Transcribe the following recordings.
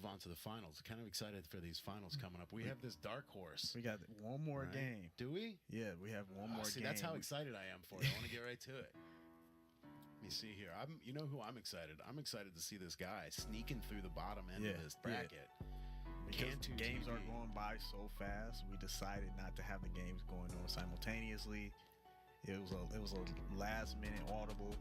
move on to the finals. Kind of excited for these finals coming up. We have this dark horse. We got one more game. Do we? Yeah, we have one more see, game. that's how excited I am for it. I want to get right to it. Let me see here. You know who I'm excited? I'm excited to see this guy sneaking through the bottom end of this bracket. Because games are going by so fast, we decided not to have the games going on simultaneously. It was a last minute audible.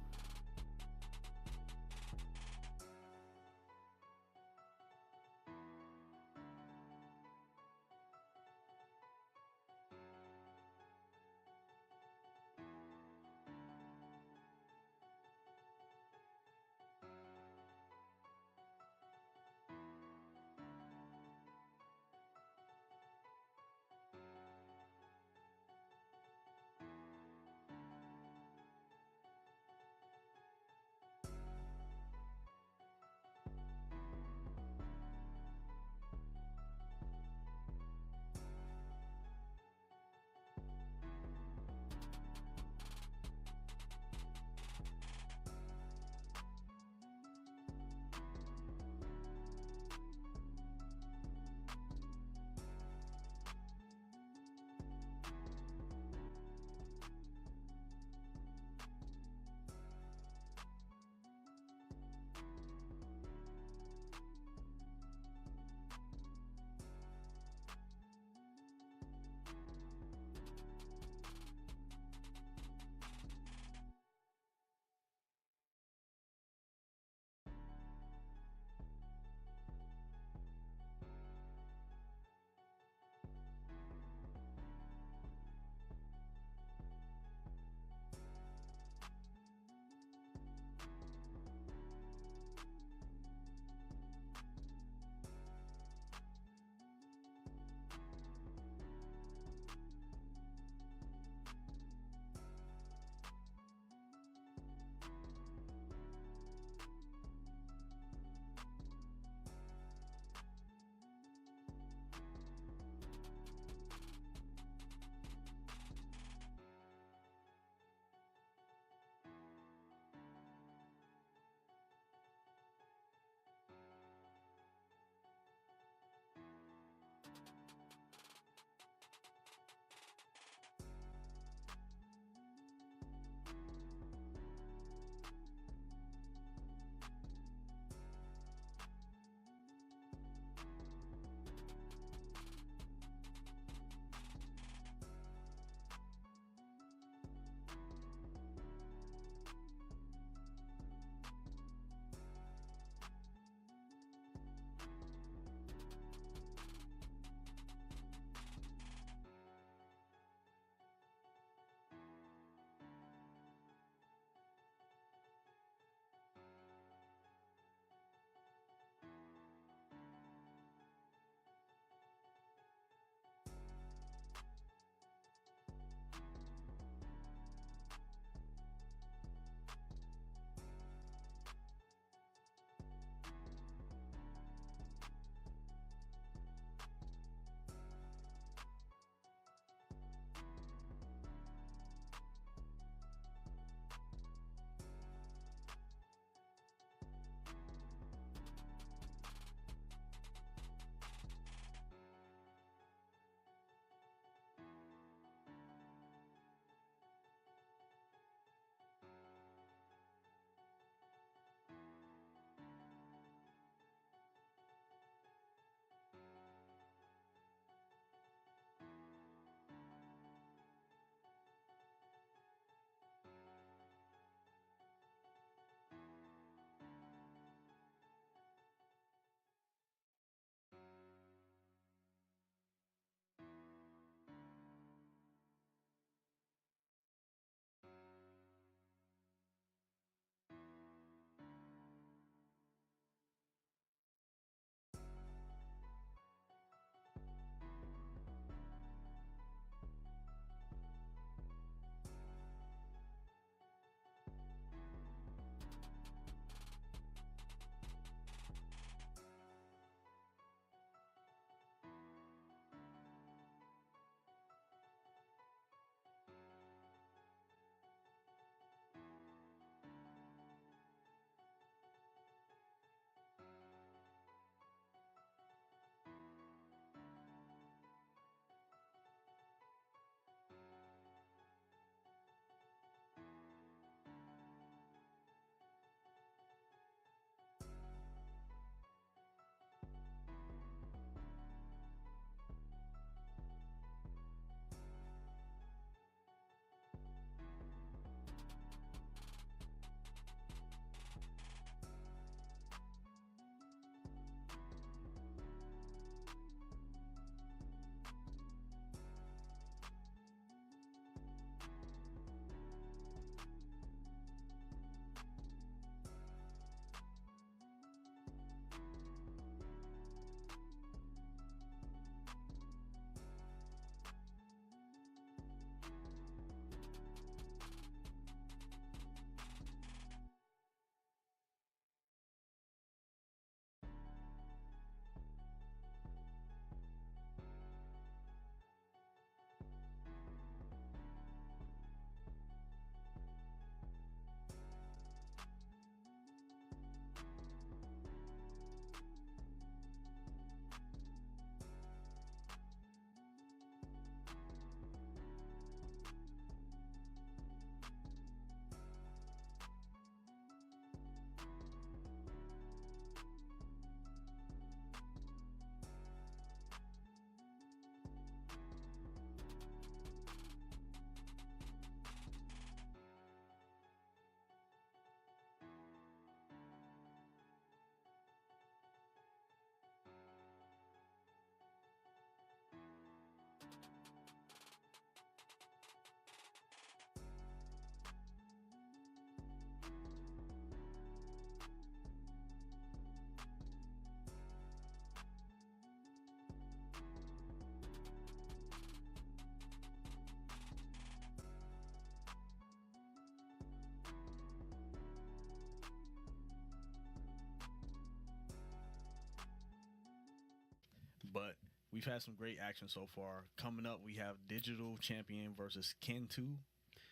But we've had some great action so far. Coming up, we have Digital Champion versus Cantu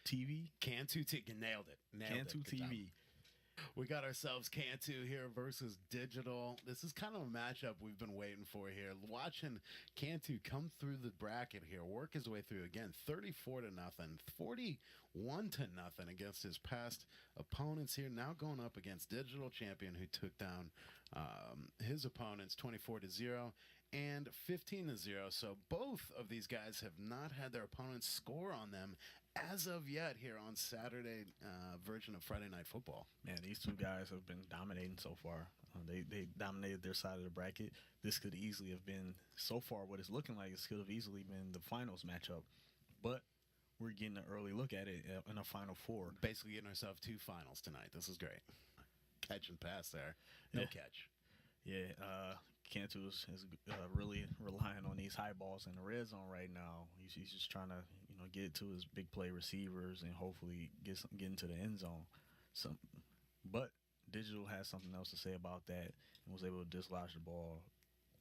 TV. Cantu nailed it. Cantu TV. We got ourselves Cantu here versus Digital. This is kind of a matchup we've been waiting for here. Watching Cantu come through the bracket here, work his way through again, 34-0, 41-0 against his past opponents here. Now going up against Digital Champion, who took down his opponents 24-0 and 15-0. So both of these guys have not had their opponents score on them as of yet here on Saturday version of Friday Night Football. Man, these two guys have been dominating so far. They dominated their side of the bracket. This could easily have been, so far what it's looking like, this could have easily been the finals matchup. But we're getting an early look at it in a Final Four. Basically getting ourselves 2 finals tonight. This is great. Catch and pass there. No catch. Yeah, Cantu is really relying on these high balls in the red zone right now. He's just trying to get it to his big play receivers and hopefully get into the end zone. But Digital has something else to say about that and was able to dislodge the ball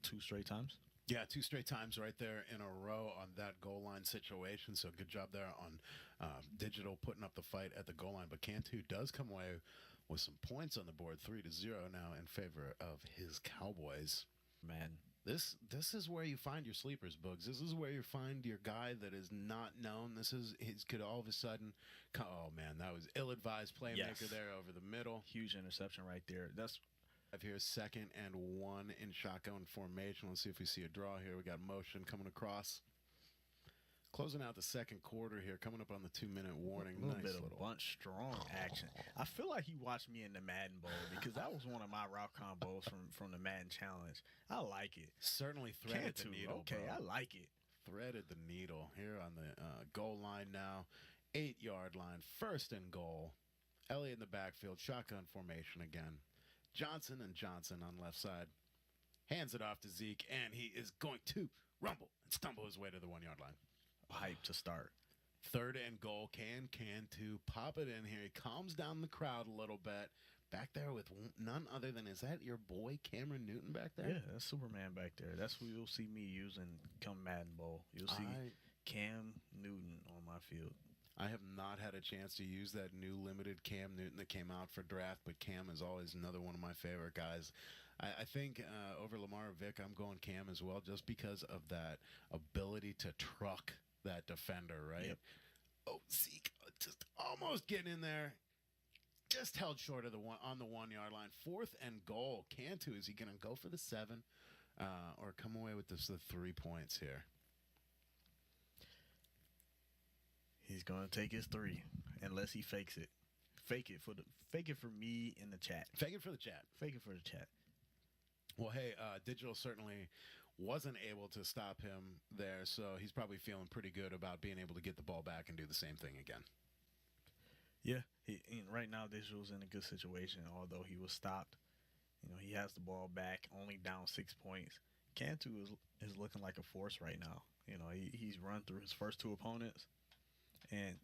2 straight times. Yeah, 2 straight times right there in a row on that goal line situation. So good job there on Digital putting up the fight at the goal line. But Cantu does come away with some points on the board, 3-0 now in favor of his Cowboys. Man, this is where you find your sleepers, Bugs. This is where you find your guy that is not known. He could all of a sudden, oh man, that was ill-advised playmaker there over the middle. Huge interception right there. That's here, 2nd and 1 in shotgun formation. Let's see if we see a draw here. We got motion coming across. Closing out the second quarter here, coming up on the 2-minute warning. A little bit of bunch strong action. I feel like he watched me in the Madden Bowl because that was one of my route combos from the Madden Challenge. I like it. Certainly threaded the needle. Okay, bro. I like it. Threaded the needle here on the goal line now. 8-yard line, 1st and goal. Elliott in the backfield, shotgun formation again. Johnson and Johnson on left side. Hands it off to Zeke, and he is going to rumble and stumble his way to the 1-yard line. Hype to start. 3rd and goal. Cantu pop it in here. He calms down the crowd a little bit. Back there with none other than, is that your boy Cameron Newton back there? Yeah, that's Superman back there. That's who you'll see me using come Madden Bowl. You'll see Cam Newton on my field. I have not had a chance to use that new limited Cam Newton that came out for draft, but Cam is always another one of my favorite guys. I think over Lamar Vick, I'm going Cam as well, just because of that ability to truck that defender, right? Yep. Oh, Zeke just almost getting in there. Just held short of on the 1-yard line. 4th and goal. Cantu, is he going to go for the 7 or come away with the 3 points here? He's going to take his 3 unless he fakes it. Fake it for me in the chat. Fake it for the chat. Fake it for the chat. Well, hey, Digital certainly wasn't able to stop him there, so he's probably feeling pretty good about being able to get the ball back and do the same thing again. Yeah, right now Digital's in a good situation, although he was stopped. He has the ball back, only down 6 points. Cantu is looking like a force right now. He's run through his first 2 opponents, and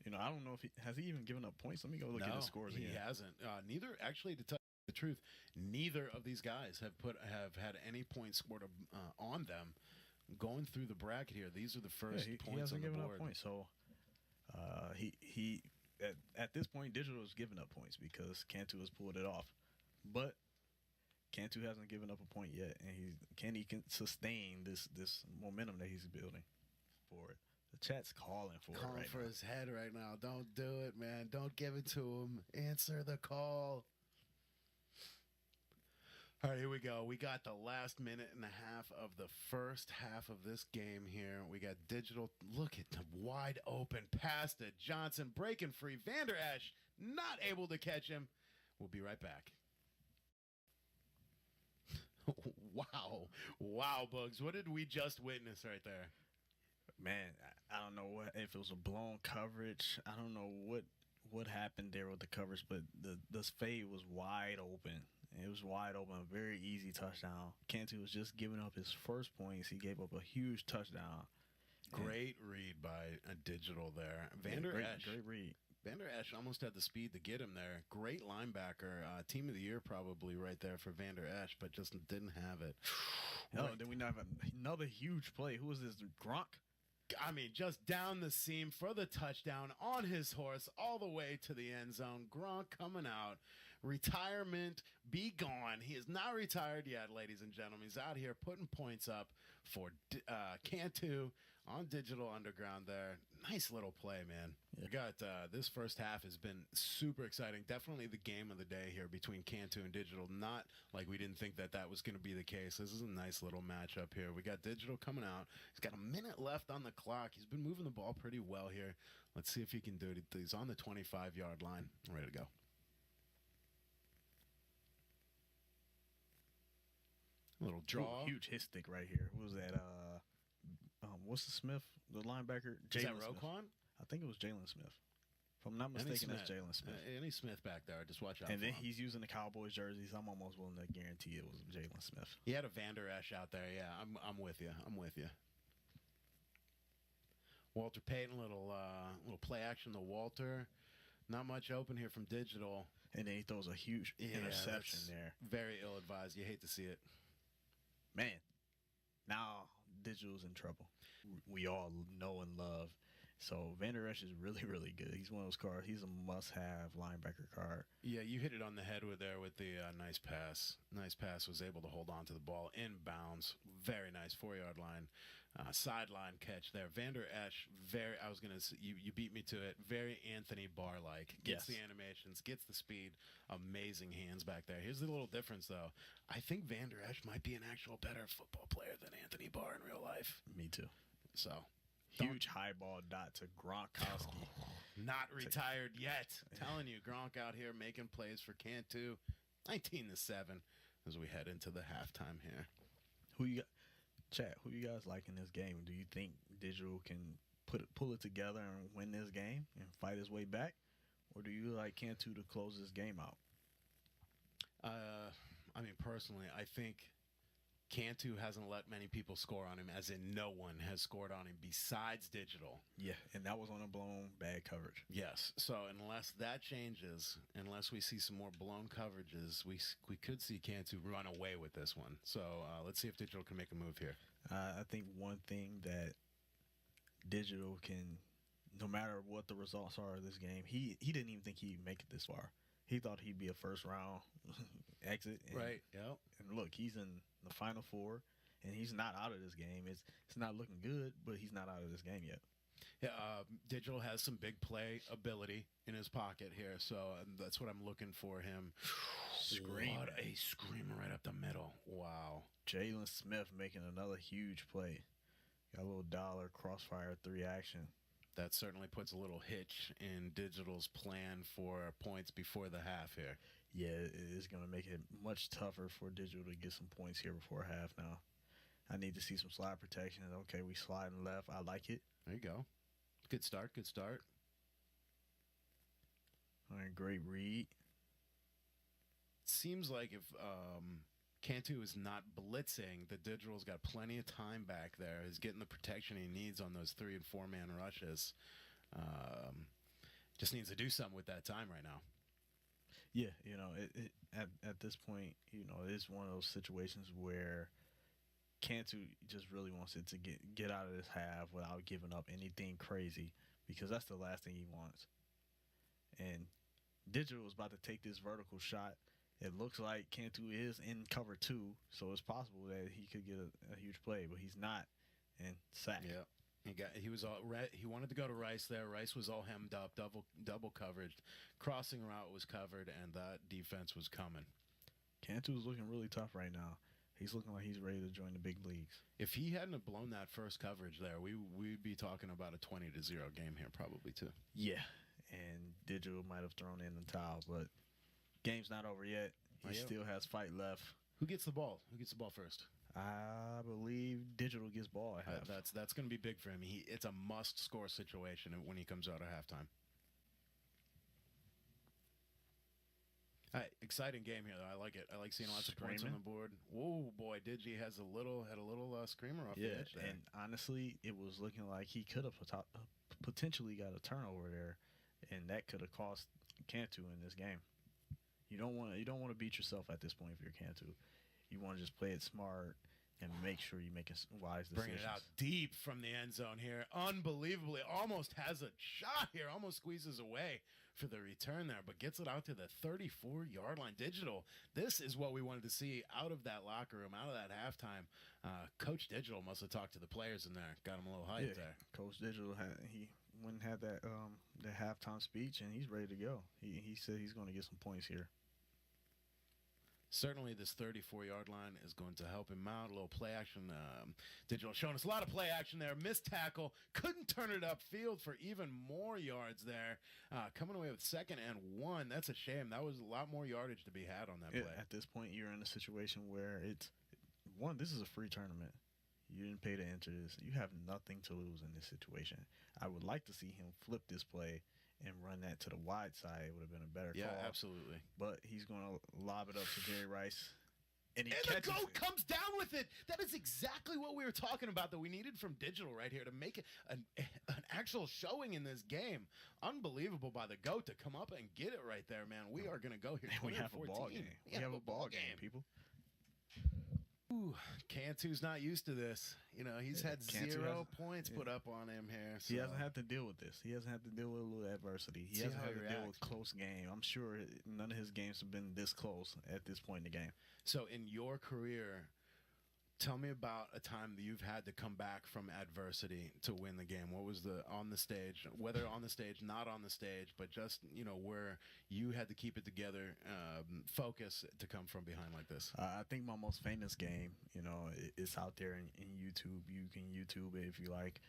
I don't know if he even given up points. Let me go look at his scores again. He hasn't. Neither, actually, to tell you the truth, neither of these guys have had any points scored on them going through the bracket here. These are the first points on the board. He hasn't given up points, so he at this point Digital is giving up points because Cantu has pulled it off, but Cantu hasn't given up a point yet, and he can sustain this momentum that he's building for it. The chat's calling for it right for now. his head right now. Don't do it, man. Don't give it to him. Answer the call. All right, here we go. We got the last minute and a half of the first half of this game here. We got Digital. Look at the wide open pass to Johnson. Breaking free. Vander Esch not able to catch him. We'll be right back. Wow. Wow, Bugs. What did we just witness right there? Man, I don't know if it was a blown coverage. I don't know what happened there with the coverage, but the fade was wide open. It was wide open, a very easy touchdown. Cantu was just giving up his first points. He gave up a huge touchdown. Great read by a Digital there. Vander Esch. Great read. Vander Esch almost had the speed to get him there. Great linebacker. Team of the year probably right there for Vander Esch, but just didn't have it. Oh, Right. then we have another huge play. Who is this? Gronk? I mean, just down the seam for the touchdown on his horse all the way to the end zone. Gronk coming out. Retirement be gone. He is not retired yet, ladies and gentlemen. He's out here putting points up for Cantu on Digital Underground there. Nice little play, man. We got this first half has been super exciting. Definitely the game of the day here between Cantu and Digital. Not like we didn't think that was going to be the case. This is a nice little matchup here. We got Digital coming out. He's got a minute left on the clock. He's been moving the ball pretty well here. Let's see if he can do it. He's on the 25-yard line. Ready to go. A little draw. Ooh, huge hit stick right here. What was that? What's the Smith, the linebacker? Is that Jalen Smith. Roquan? I think it was Jalen Smith. If I'm not mistaken, that's Jalen Smith. Any Smith back there. Just watch out. And then for him. he's using the Cowboys jerseys. I'm almost willing to guarantee it was Jalen Smith. He had a Van Der Esch out there. Yeah, I'm with you. I'm with you. Walter Payton, little play action to Walter. Not much open here from Digital. And then he throws a huge interception that's there. Very ill advised. You hate to see it. Man, now Digital's in trouble. We all know and love. So Van Der Esch is really, really good. He's one of those cards. He's a must-have linebacker card. Yeah, you hit it on the head with the nice pass. Nice pass. Was able to hold on to the ball inbounds. Very nice 4-yard line. Sideline catch there. Van Der Esch, I was going to say, you beat me to it. Very Anthony Barr-like. Gets Yes. the animations, gets the speed. Amazing hands back there. Here's the little difference, though. I think Van Der Esch might be an actual better football player than Anthony Barr in real life. Me too. So, Huge high ball dot to Gronkowski. not retired yet. Telling you, Gronk out here making plays for Cantu. 19-7 as we head into the halftime here. Who you got? Chat, who you guys like in this game? Do you think Digital can pull it together and win this game and fight his way back? Or do you like Cantu to close this game out? I mean, personally, I think Cantu hasn't let many people score on him, as in no one has scored on him besides Digital. Yeah, and that was on a blown bad coverage. Yes. So unless that changes, unless we see some more blown coverages, we could see Cantu run away with this one. So let's see if Digital can make a move here. I think one thing that Digital can, no matter what the results are of this game, he didn't even think he'd make it this far. He thought he'd be a first round exit. And, Right. Yep. And look, he's in the Final Four, and he's not out of this game. It's not looking good, but he's not out of this game yet. Yeah, Digital has some big play ability in his pocket here, so that's what I'm looking for him. Screaming. What a screamer right up the middle. Wow. Jalen Smith making another huge play. Got a little dollar crossfire 3 action. That certainly puts a little hitch in Digital's plan for points before the half here. Yeah, it is going to make it much tougher for Digital to get some points here before half now. I need to see some slide protection. Okay, we sliding left. I like it. There you go. Good start, good start. All right, great read. Seems like if Cantu is not blitzing, the Digital's got plenty of time back there. He's getting the protection he needs on those 3- and 4-man rushes. Just needs to do something with that time right now. Yeah, at this point, it's one of those situations where Cantu just really wants it to get out of this half without giving up anything crazy, because that's the last thing he wants. And Digital is about to take this vertical shot. It looks like Cantu is in cover 2, so it's possible that he could get a huge play, but he's not. And sack. Yeah. He wanted to go to Rice there. Rice was all hemmed up, double coverage. Crossing route was covered, and that defense was coming. Cantu is looking really tough right now. He's looking like he's ready to join the big leagues. If he hadn't have blown that first coverage there, we'd be talking about a 20-0 game here probably too. Yeah, and Digital might have thrown in the towel, but game's not over yet. He still has fight left. Who gets the ball? Who gets the ball first? I believe Digital gets ball at half. That's going to be big for him. It's a must-score situation when he comes out at halftime. All right, exciting game here, though. I like it. I like seeing lots of points on the board. Whoa, boy, Digi had a little screamer off the edge there. And honestly, it was looking like he could have potentially got a turnover there, and that could have cost Cantu in this game. You don't want to beat yourself at this point if you're Cantu. You want to just play it smart and make sure you make wise decisions. Bringing it out deep from the end zone here. Unbelievably. Almost has a shot here. Almost squeezes away for the return there, but gets it out to the 34-yard line. Digital, this is what we wanted to see out of that locker room, out of that halftime. Coach Digital must have talked to the players in there. Got him a little hyped there. Coach Digital, he went and had that the halftime speech, and he's ready to go. He said he's going to get some points here. Certainly this 34-yard line is going to help him out. A little play action. Digital showing us a lot of play action there. Missed tackle. Couldn't turn it upfield for even more yards there. Coming away with 2nd and 1. That's a shame. That was a lot more yardage to be had on that play. At this point, you're in a situation where this is a free tournament. You didn't pay to enter this. You have nothing to lose in this situation. I would like to see him flip this play and run that to the wide side. It would have been a better call. Yeah, absolutely. But he's going to lob it up to Jerry Rice. And the goat comes down with it. That is exactly what we were talking about that we needed from Digital right here to make an actual showing in this game. Unbelievable by the goat to come up and get it right there, man. We are going to go here. We have a ball game. We have a ball game, people. Ooh, Cantu's not used to this. You know, he's had Cantu 0 points put up on him here. So. He hasn't had to deal with this. He hasn't had to deal with a little adversity. He hasn't had to deal with close game. I'm sure none of his games have been this close at this point in the game. So in your career, tell me about a time that you've had to come back from adversity to win the game. What was on the stage, whether on the stage, not on the stage, but just, you know, where you had to keep it together, focus to come from behind like this? I think my most famous game, you know, it's out there in YouTube. You can YouTube it if you like.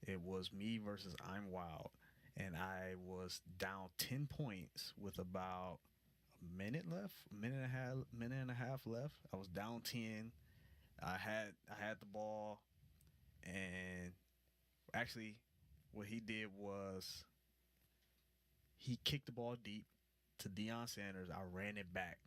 It was me versus I'm Wild, and I was down 10 points with about minute left, minute and a half left. I was down 10. I had the ball, and actually what he did was he kicked the ball deep to Deion Sanders. I ran it back.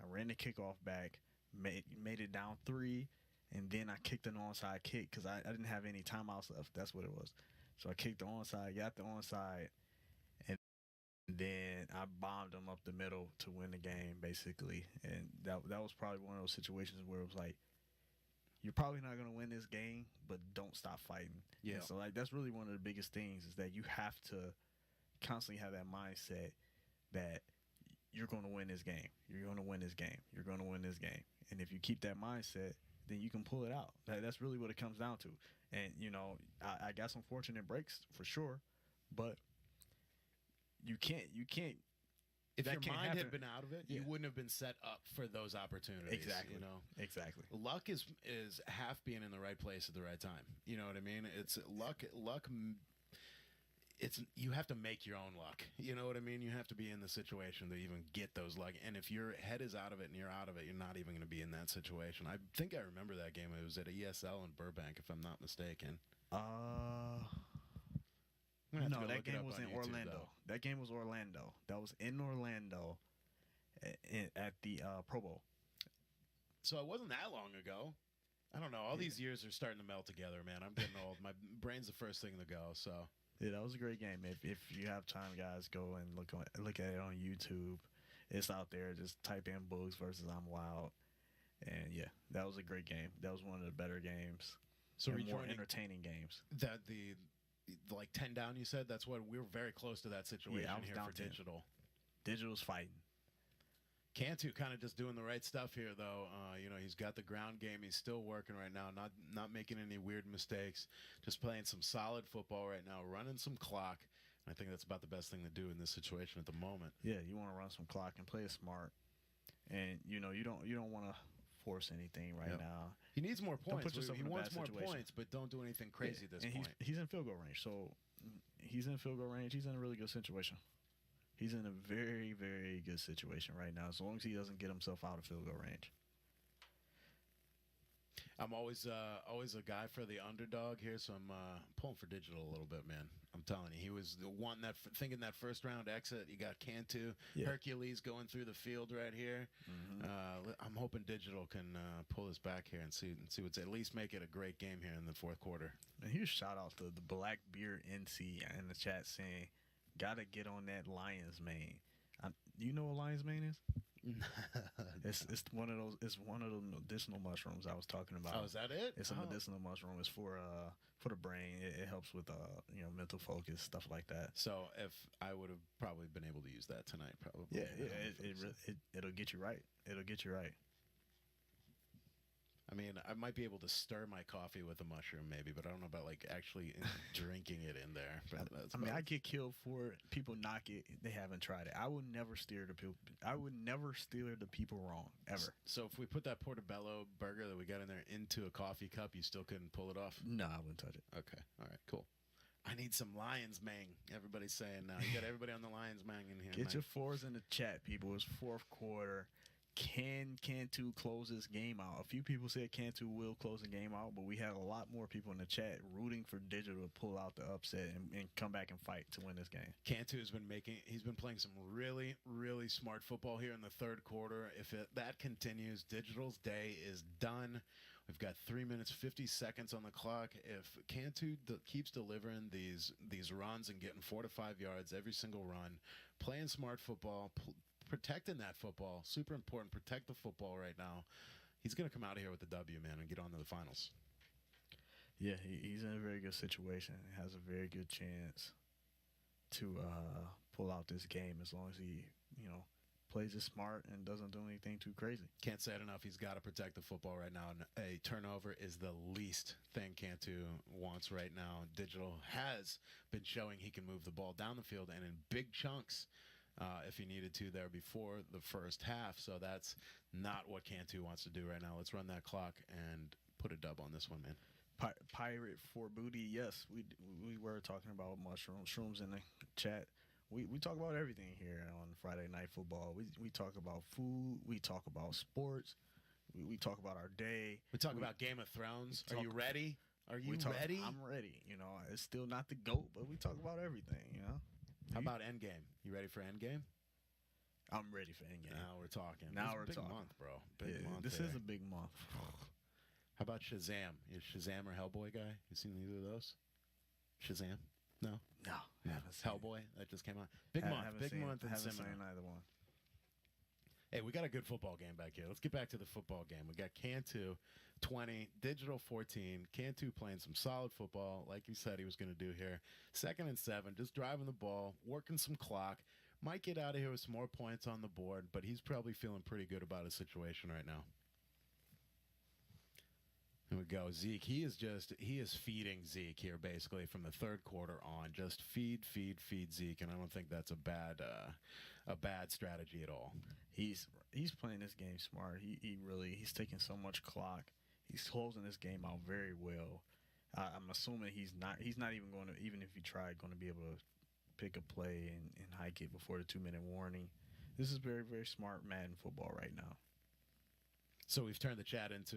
I ran the kickoff back, made it down 3, and then I kicked an onside kick because I didn't have any timeouts left. That's what it was. So I kicked the onside, got the onside, and then I bombed them up the middle to win the game, basically. And that was probably one of those situations where it was like, you're probably not going to win this game, but don't stop fighting. Yeah. And so, like, that's really one of the biggest things is that you have to constantly have that mindset that you're going to win this game. You're going to win this game. You're going to win this game. And if you keep that mindset, then you can pull it out. That's really what it comes down to. And, you know, I got some fortunate breaks for sure, but you can't. If that your can't mind happen. had been out of it, you wouldn't have been set up for those opportunities. Exactly. You know, exactly. Luck is half being in the right place at the right time. You know what I mean? It's luck. It's you have to make your own luck. You know what I mean? You have to be in the situation to even get those luck. And if your head is out of it and you're out of it, you're not even going to be in that situation. I think I remember that game. It was at ESL in Burbank, if I'm not mistaken. No, that game was in Orlando. That game was Orlando. That was in Orlando at the Pro Bowl. So it wasn't that long ago. I don't know. All these years are starting to melt together, man. I'm getting old. My brain's the first thing to go. So yeah, that was a great game. If you have time, guys, go and look at it on YouTube. It's out there. Just type in Boogs versus I'm Wild, and yeah, that was a great game. That was one of the better games. So more entertaining games. That like 10 down, you said? That's what we were very close to that situation here for 10. Digital. Digital's fighting. Cantu kind of just doing the right stuff here, though. You know, he's got the ground game. He's still working right now, not making any weird mistakes. Just playing some solid football right now, running some clock. And I think that's about the best thing to do in this situation at the moment. Yeah, you want to run some clock and play it smart. And you know, you don't want to force anything now. He needs more points. Don't put yourself he in a wants bad more situation. points, but don't do anything crazy at this and point. He's in field goal range, so he's in field goal range. He's in a really good situation. He's in a very, very good situation right now, as long as he doesn't get himself out of field goal range. I'm always a guy for the underdog here, so I'm pulling for Digital a little bit, man. I'm telling you, he was the one thinking that first round exit. You got Cantu, Hercules going through the field right here. Mm-hmm. I'm hoping Digital can pull us back here and see what's at least make it a great game here in the fourth quarter. And huge shout out to the Black Beard NC in the chat saying, "Gotta get on that lion's mane." You know what lion's mane is? It's one of those. It's one of the medicinal mushrooms I was talking about. Oh, is that it? It's a medicinal mushroom. It's for the brain. It helps with mental focus, stuff like that. So if I would have probably been able to use that tonight, probably. Yeah. It'll get you right. It'll get you right. I mean, I might be able to stir my coffee with a mushroom, maybe, but I don't know about like actually drinking it in there. But I get killed for it. People knock it. They haven't tried it. I would never steer the people. I would never steer the people wrong ever. So if we put that portobello burger that we got in there into a coffee cup, you still couldn't pull it off? No, I wouldn't touch it. Okay. All right. Cool. I need some Lions Mang. Everybody's saying now. You got everybody on the Lions Mang in here. Get your fours in the chat, people. It's fourth quarter. Can Cantu close this game out? A few people said Cantu will close the game out, but we had a lot more people in the chat rooting for Digital to pull out the upset and come back and fight to win this game. Cantu has been he's been playing some really, really smart football here in the third quarter. If that continues, Digital's day is done. We've got 3 minutes, 50 seconds on the clock. If Cantu keeps delivering these runs and getting 4 to 5 yards every single run, playing smart football, protecting that football, super important. Protect the football right now. He's going to come out of here with the W, man, and get on to the finals. Yeah, he's in a very good situation. He has a very good chance to pull out this game as long as he, plays it smart and doesn't do anything too crazy. Can't say it enough. He's got to protect the football right now. And a turnover is the least thing Cantu wants right now. Digital has been showing he can move the ball down the field and in big chunks. If he needed to there before the first half. So that's not what Cantu wants to do right now. Let's run that clock and put a dub on this one, man. Pirate for booty. Yes, we were talking about shrooms in the chat. We talk about everything here on Friday Night Football. We talk about food. We talk about sports. We talk about our day. We talk about Game of Thrones. Are you ready? Are you ready? I'm ready. It's still not the GOAT, but we talk about everything, How about Endgame? You ready for Endgame? I'm ready for Endgame. Now we're talking. Now we're talking. Big month, bro. Big month. This is a big month. How about Shazam? You Shazam or Hellboy guy? You seen either of those? Shazam? No. Hellboy that just came out. Big month in haven't cinema. seen either one. Hey, we got a good football game back here. Let's get back to the football game. We got Cantu 20, Digital 14. Cantu playing some solid football, like you said he was going to do here. 2nd and 7, just driving the ball, working some clock. Might get out of here with some more points on the board, but he's probably feeling pretty good about his situation right now. Here we go. Zeke, he is feeding Zeke here basically from the third quarter on. Just feed Zeke, and I don't think that's a bad strategy at all. He's playing this game smart. He's taking so much clock. He's closing this game out very well. I'm assuming he's not even going to, even if he tried, going to be able to pick a play and hike it before the 2-minute warning. This is very, very smart Madden football right now. So we've turned the chat into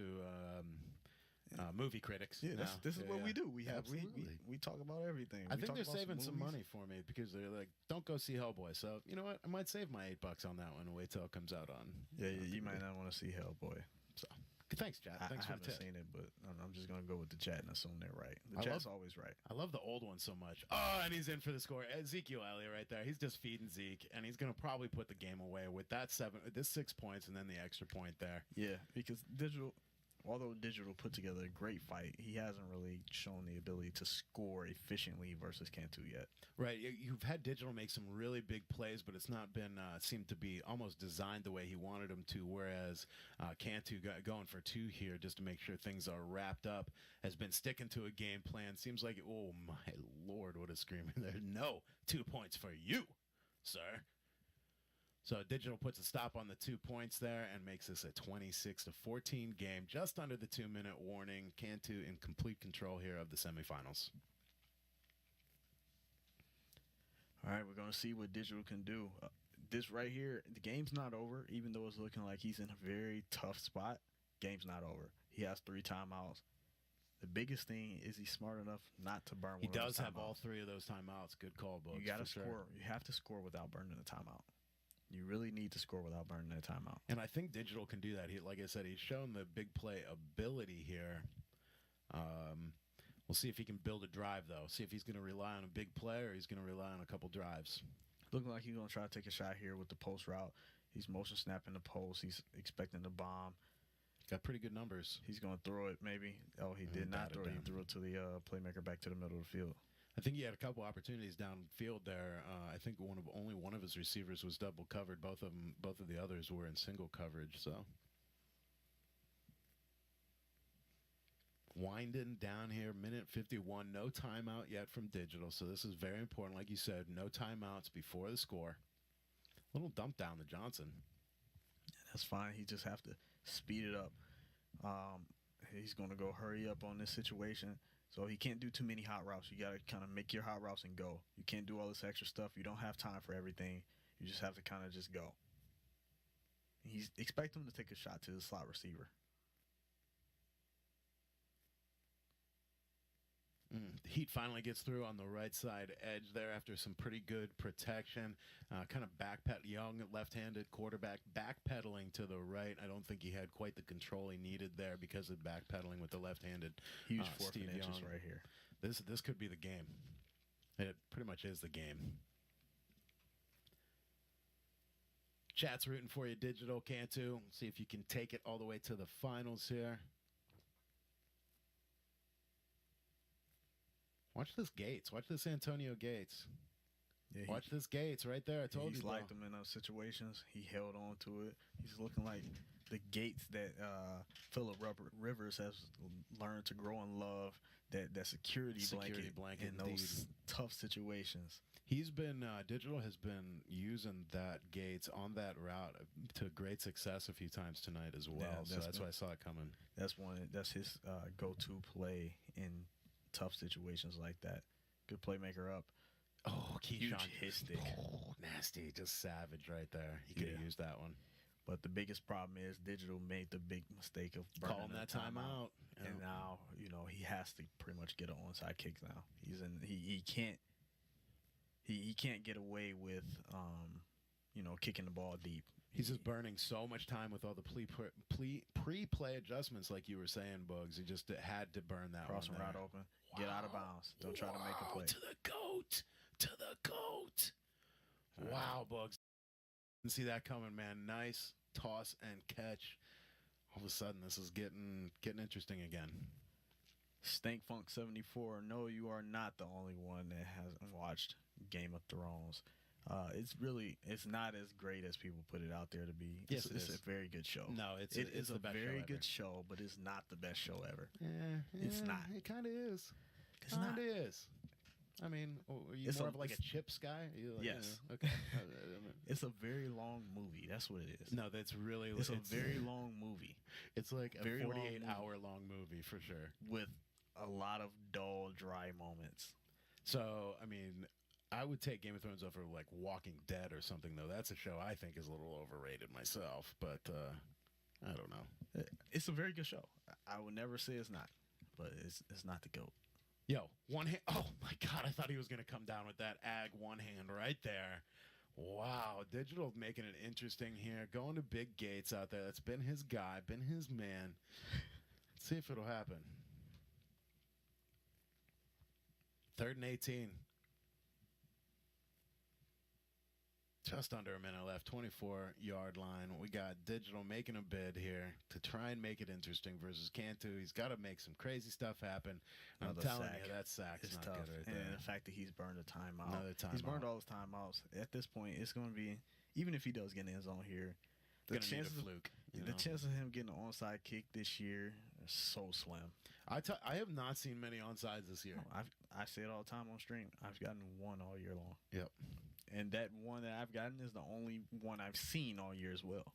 movie critics. Yeah, this is what we do. We talk about everything. I think they're saving some money for me because they're like, don't go see Hellboy. So you know what? I might save my $8 on that one and wait till it comes out on. Yeah, you might not want to see Hellboy. So thanks, chat. Thanks for the tip. I haven't seen it, but I'm just gonna go with the chat and assume they're right. The chat's always right. I love the old one so much. Oh, and he's in for the score. Ezekiel Elliott right there. He's just feeding Zeke, and he's gonna probably put the game away with this 6 points and then the extra point there. Yeah, because although Digital put together a great fight, he hasn't really shown the ability to score efficiently versus Cantu yet. Right. You've had Digital make some really big plays, but it's not been seemed to be almost designed the way he wanted them to, whereas Cantu going for 2 here just to make sure things are wrapped up, has been sticking to a game plan. Seems like, oh, my Lord, what a screamer there. No, 2 points for you, sir. So Digital puts a stop on the 2 points there and makes this a 26-14 game, just under the 2-minute warning. Cantu in complete control here of the semifinals. All right, we're going to see what Digital can do. This right here, the game's not over, even though it's looking like he's in a very tough spot. Game's not over. He has 3 timeouts. The biggest thing is he's smart enough not to burn one of those timeouts. He does have all 3 of those timeouts. Good call, Books. You got to score. Sure. You have to score without burning the timeout. You really need to score without burning that timeout. And I think Digital can do that. Like I said, he's shown the big play ability here. We'll see if he can build a drive, though. See if he's going to rely on a big play or he's going to rely on a couple drives. Looking like he's going to try to take a shot here with the post route. He's motion snapping the post. He's expecting the bomb. Got pretty good numbers. He's going to throw it maybe. Oh, he did not throw it. He threw it to the playmaker back to the middle of the field. I think he had a couple opportunities downfield there. I think only one of his receivers was double covered. Both of the others were in single coverage. So winding down here, minute 51. No timeout yet from Digital. So this is very important. Like you said, no timeouts before the score. Little dump down to Johnson. That's fine. He just have to speed it up. He's going to go hurry up on this situation. So he can't do too many hot routes. You got to kind of make your hot routes and go. You can't do all this extra stuff. You don't have time for everything. You just have to kind of just go. Expect him to take a shot to the slot receiver. Heat finally gets through on the right side edge there after some pretty good protection. Kind of young left-handed quarterback backpedaling to the right. I don't think he had quite the control he needed there because of backpedaling with the left-handed. Huge 4th Steve and inches Young. right here. This could be the game. It pretty much is the game. Chat's rooting for you, Digital Cantu. See if you can take it all the way to the finals here. Watch this Gates. Watch this Antonio Gates. Yeah, Watch this Gates right there. I told you. He's liked him in those situations. He held on to it. He's looking like the Gates that Phillip Rivers has learned to grow and love. That security blanket in those tough situations. He's been Digital has been using that Gates on that route to great success a few times tonight as well. Yeah, so that's why I saw it coming. That's his go-to play in tough situations like that. Good playmaker up. Oh, huge hit stick. Oh, nasty. Just savage right there. He could have used that one. But the biggest problem is Digital made the big mistake of calling that timeout. And now, he has to pretty much get an onside kick now. He can't get away with kicking the ball deep. He's just burning so much time with all the pre-play adjustments, like you were saying, Bugs. He just had to burn that crossing one. Route open. Wow. Get out of bounds. Don't try to make a play. To the goat. To the goat. Wow, Bugs. Didn't see that coming, man. Nice toss and catch. All of a sudden, this is getting interesting again. Stink Funk 74. No, you are not the only one that hasn't watched Game of Thrones. It's not as great as people put it out there to be. Yes, it's a very good show. No, it's a the best very show good show, but it's not the best show ever. Yeah, it's not. It kind of is. It's not. It is. I mean, are you more of like a Chips guy? Yes. Okay. It's a very long movie. That's what it is. No, that's really. It's a very long movie. It's like a very 48-hour-long movie for sure, with a lot of dull, dry moments. So, I mean, I would take Game of Thrones over like Walking Dead or something, though. That's a show I think is a little overrated myself, but I don't know. It's a very good show. I would never say it's not, but it's not the GOAT. Yo, one hand. Oh, my God. I thought he was going to come down with that ag one hand right there. Wow. Digital making it interesting here. Going to Big Gates out there. That's been his guy, been his man. Let's see if it'll happen. 3rd and 18. Just under a minute left, 24-yard line. We got Digital making a bid here to try and make it interesting versus Cantu. He's got to make some crazy stuff happen. I'm telling you, that sack's not tough. good right and there. the fact that he's burned a timeout. Another timeout. He's burned all his timeouts. At this point, it's going to be, even if he does get in his zone here, the chances of him getting an onside kick this year are so slim. I have not seen many onsides this year. No, I say it all the time on stream. I've gotten one all year long. Yep. And that one that I've gotten is the only one I've seen all year as well.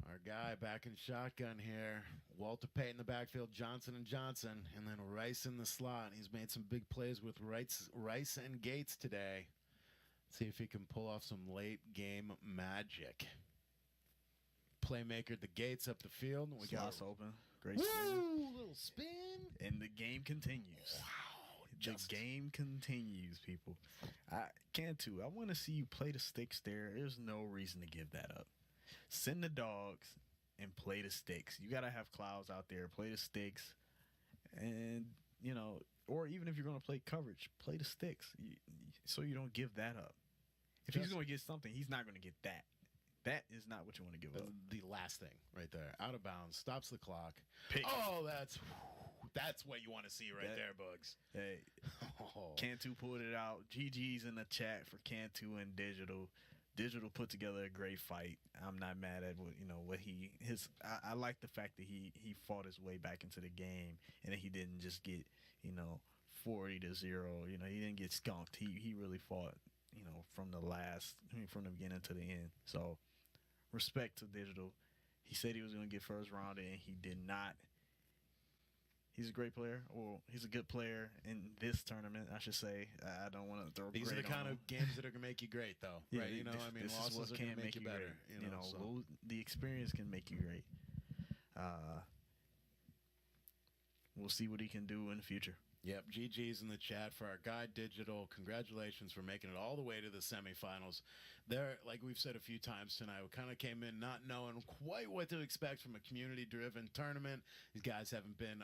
Our guy back in shotgun here. Walter Payton in the backfield, Johnson and Johnson, and then Rice in the slot. He's made some big plays with Rice and Gates today. See if he can pull off some late game magic. Playmaker the Gates up the field. We got open. Great spin. Little spin. And the game continues. Wow. The game continues, people. Cantu, I want to see you play the sticks there. There's no reason to give that up. Send the dogs and play the sticks. You got to have clouds out there. Play the sticks. And, or even if you're going to play coverage, play the sticks so you don't give that up. If he's going to get something, he's not going to get that. That is not what you want to give up. The last thing right there. Out of bounds. Stops the clock. Pick. Oh, that's what you want to see right there, Bugs. Hey, Cantu pulled it out. GG's in the chat for Cantu and Digital. Digital put together a great fight. I'm not mad at what I like the fact that he fought his way back into the game and that he didn't just get 40-0. He didn't get skunked. He really fought from the beginning to the end. So respect to Digital. He said he was going to get first round and he did not. He's a great player, or he's a good player in this tournament, I should say. I don't want to throw. These are the kind of games that are going to make you great, though, right? Losses are going to make you better. The experience can make you great. We'll see what he can do in the future. Yep, GG's in the chat for our guy Digital. Congratulations for making it all the way to the semifinals. There, like we've said a few times tonight, we kind of came in not knowing quite what to expect from a community-driven tournament. These guys haven't been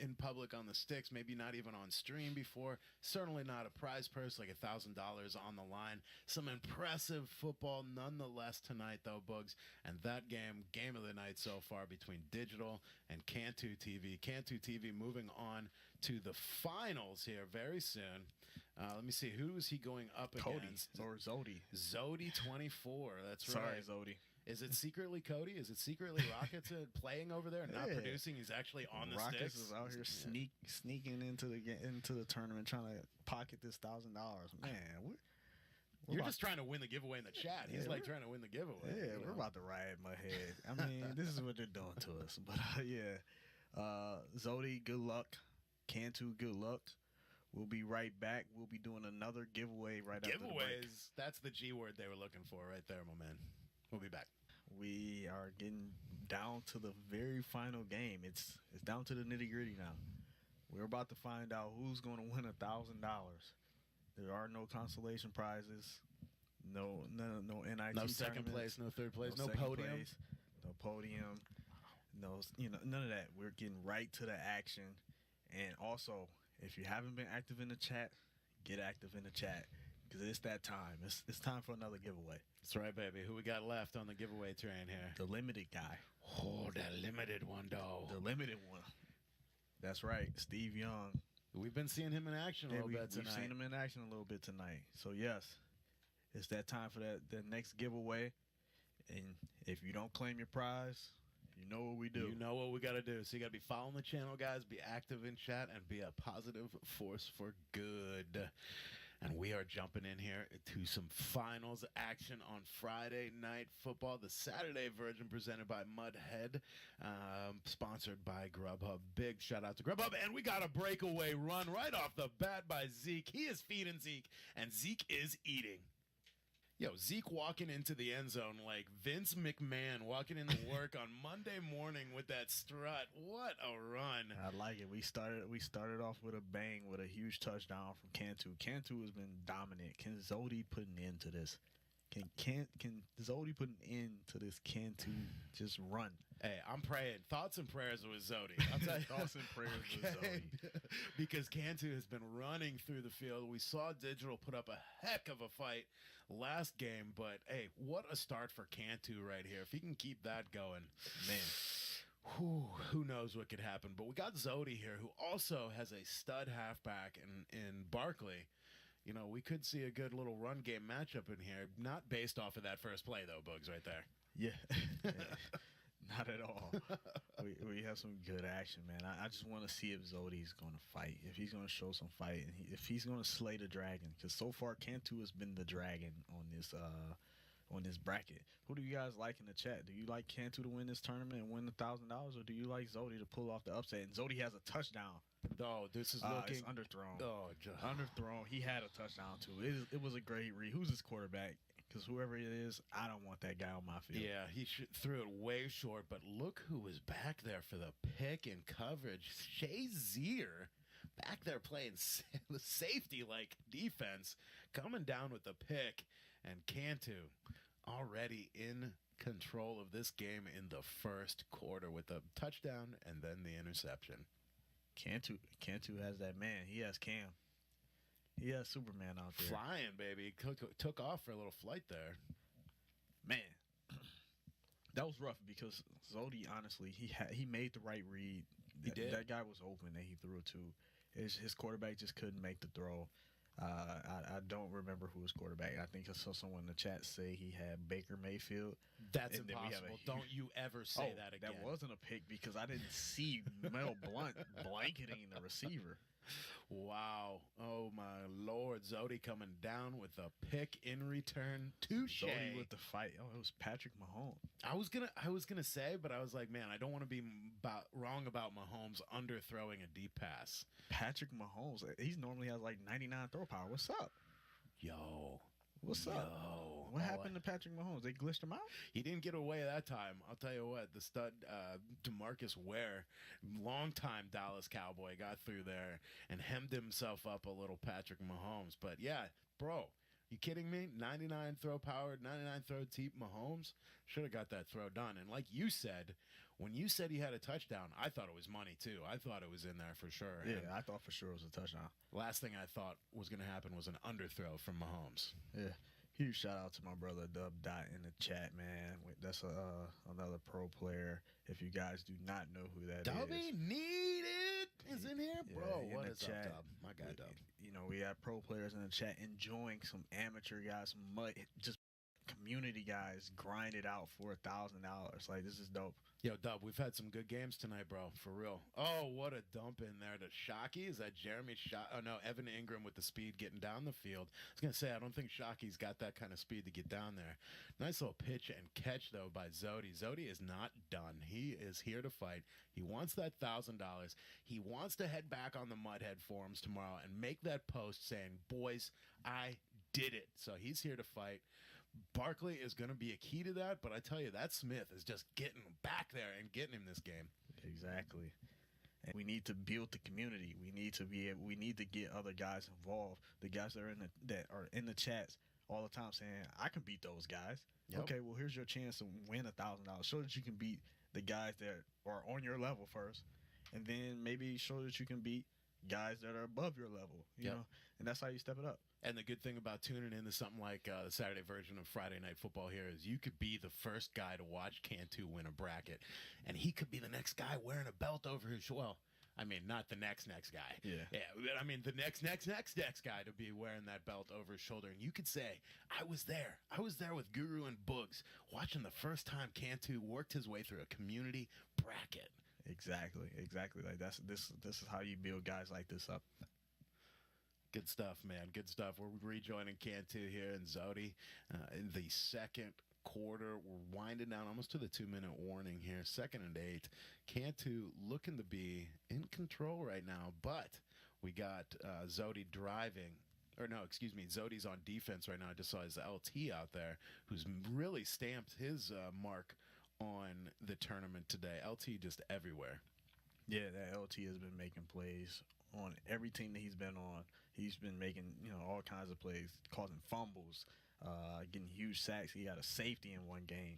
in public on the sticks, maybe not even on stream before. Certainly not a prize purse like $1,000 on the line. Some impressive football nonetheless tonight, though, Bugs. And that game of the night so far between Digital and Cantu TV. Cantu TV moving on to the finals here very soon. Let me see. Who is he going up against? Or Zodi. Zodi 24. That's right. Sorry, Zodi. Is it secretly Cody? Is it secretly Rockets playing over there, not producing? He's actually on the Rockets sticks. is out here sneaking into the tournament, trying to pocket this $1,000. Man, you're just trying to win the giveaway in the chat. He's like trying to win the giveaway. Yeah, we're about to riot Muthead. I mean, this is what they're doing to us. But Zodi, good luck. Cantu, good luck. We'll be right back. We'll be doing another giveaway right after the break. Giveaways. That's the G word they were looking for right there, my man. We'll be back. We are getting down to the very final game. It's down to the nitty-gritty now. We're about to find out who's going to win $1,000. There are no consolation prizes, no NIT no second place, no third place, no podium, no podium, none of that. We're getting right to the action. And also, if you haven't been active in the chat, get active in the chat because it's that time. It's time for another giveaway. That's right, baby. Who we got left on the giveaway train here? The limited guy. Oh, that limited one, though. The limited one. That's right, Steve Young. We've been seeing him in action a little bit tonight. We've seen him in action a little bit tonight. So, yes, it's that time for the next giveaway. And if you don't claim your prize, you know what we do. You know what we got to do. So you got to be following the channel, guys. Be active in chat and be a positive force for good. And we are jumping in here to some finals action on Friday Night Football. The Saturday version presented by Muthead, sponsored by Grubhub. Big shout out to Grubhub. And we got a breakaway run right off the bat by Zeke. He is feeding Zeke, and Zeke is eating. Yo, Zeke walking into the end zone like Vince McMahon walking into work on Monday morning with that strut. What a run. I like it. We started off with a bang with a huge touchdown from Cantu. Cantu has been dominant. Can Zodi put an end to this? Can Zodi put an end to this Cantu just run? Hey, I'm praying. Thoughts and prayers with Zodi. I'll tell you. Thoughts and prayers with Zodi. Because Cantu has been running through the field. We saw Digital put up a heck of a fight last game, but hey, what a start for Cantu right here. If he can keep that going, man, who knows what could happen. But we got Zodi here, who also has a stud halfback in Barkley. You know, we could see a good little run game matchup in here. Not based off of that first play, though, Bugs, right there. Yeah. Not at all. we have some good action, man. I just want to see if Zodi's going to fight, if he's going to show some fight, and if he's going to slay the dragon. Because so far, Cantu has been the dragon on this bracket. Who do you guys like in the chat? Do you like Cantu to win this tournament and win $1,000, or do you like Zodi to pull off the upset? And Zodi has a touchdown. Oh, this is looking it's underthrown. Oh, underthrown. He had a touchdown too. It was a great read. Who's his quarterback? Because whoever it is, I don't want that guy on my field. Yeah, he threw it way short. But look who was back there for the pick and coverage. Shay Zier back there playing the safety-like defense, coming down with the pick. And Cantu already in control of this game in the first quarter with a touchdown and then the interception. Cantu has that man. He has Cam. He has Superman out there. Flying, baby. Took off for a little flight there. Man, that was rough because Zodi, honestly, he made the right read. He did. That guy was open that he threw to. His quarterback just couldn't make the throw. I don't remember who was quarterback. I think I saw someone in the chat say he had Baker Mayfield. That's And then we have impossible. a Don't you ever say that again. That wasn't a pick because I didn't see Mel Blunt blanketing the receiver. Wow. Oh, my Lord. Zodi coming down with a pick in return. Touche. Zodi with the fight. Oh, it was Patrick Mahomes. I was gonna say, but I was like, man, I don't want to be wrong about Mahomes underthrowing a deep pass. Patrick Mahomes. He normally has like 99 throw power. What's up? Yo. What's up? What happened to Patrick Mahomes? They glitched him out? He didn't get away that time. I'll tell you what, the stud DeMarcus Ware, longtime Dallas Cowboy, got through there and hemmed himself up a little Patrick Mahomes. But yeah, bro, you kidding me? 99 throw powered, 99 throw deep Mahomes should have got that throw done. And like you said, when you said he had a touchdown, I thought it was money too. I thought it was in there for sure. Yeah, And I thought for sure it was a touchdown. last thing I thought was going to happen was an underthrow from Mahomes. Yeah. Huge shout out to my brother Dub Dot in the chat, man. That's another pro player. If you guys do not know who that Dubby is, Needed is in here, yeah, bro. in What the is chat, up, Dub? My guy, Dub. You know, we have pro players in the chat enjoying some amateur guys, some just community guys grind it out for $1,000. Like, this is dope. Yo, Dub, we've had some good games tonight, bro. For real. Oh, what a dump in there to Shockey. Is that Jeremy Shot? Oh, no, Evan Ingram with the speed getting down the field. I was going to say, I don't think Shockey's got that kind of speed to get down there. Nice little pitch and catch, though, by Zodi. Zodi is not done. He is here to fight. He wants that $1,000. He wants to head back on the Muthead forums tomorrow and make that post saying, boys, I did it. So he's here to fight. Barkley is going to be a key to that, but I tell you, that Smith is just getting back there and getting him this game. Exactly. And we need to build the community. We need to get other guys involved. The guys that are in the chats all the time saying, I can beat those guys. Yep. Okay, well, here's your chance to win $1,000. Show that you can beat the guys that are on your level first, and then maybe show that you can beat guys that are above your level, you know, and that's how you step it up. And the good thing about tuning into something like the Saturday version of Friday Night Football here is you could be the first guy to watch Cantu win a bracket, and he could be the next guy wearing a belt over his shoulder. Well, I mean, not the next guy. Yeah. I mean, the next guy to be wearing that belt over his shoulder. And you could say, I was there. I was there with Guru and Boogs watching the first time Cantu worked his way through a community bracket. Exactly. Like this is how you build guys like this up. Good stuff, man. Good stuff. We're rejoining Cantu here and Zodi in the second quarter. We're winding down almost to the 2-minute warning here. 2nd and 8. Cantu looking to be in control right now, but we got Zodi driving. Or no, excuse me, Zodi's on defense right now. I just saw his LT out there who's really stamped his mark on the tournament today. LT just everywhere. Yeah, that LT has been making plays on every team that he's been on. He's been making, all kinds of plays, causing fumbles, getting huge sacks. He got a safety in one game.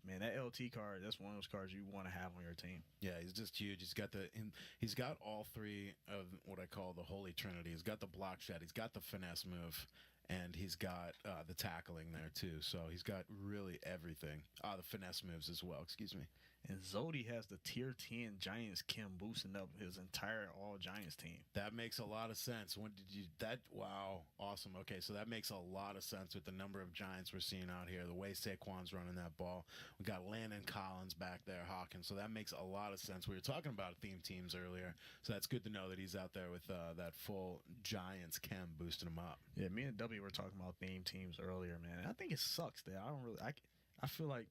Man, that LT card, that's one of those cards you want to have on your team. Yeah, he's just huge. He's got all three of what I call the holy trinity. He's got the block shot, he's got the finesse move, and he's got the tackling there too. So he's got really everything. The finesse moves as well, excuse me. And Zodi has the tier 10 Giants Kim boosting up his entire all Giants team. That makes a lot of sense. Wow, awesome. Okay, so that makes a lot of sense with the number of Giants we're seeing out here, the way Saquon's running that ball. We got Landon Collins back there hawking, so that makes a lot of sense. We were talking about theme teams earlier, so that's good to know that he's out there with that full Giants Chem boosting him up. Yeah, me and W were talking about theme teams earlier, man. I think it sucks that I feel like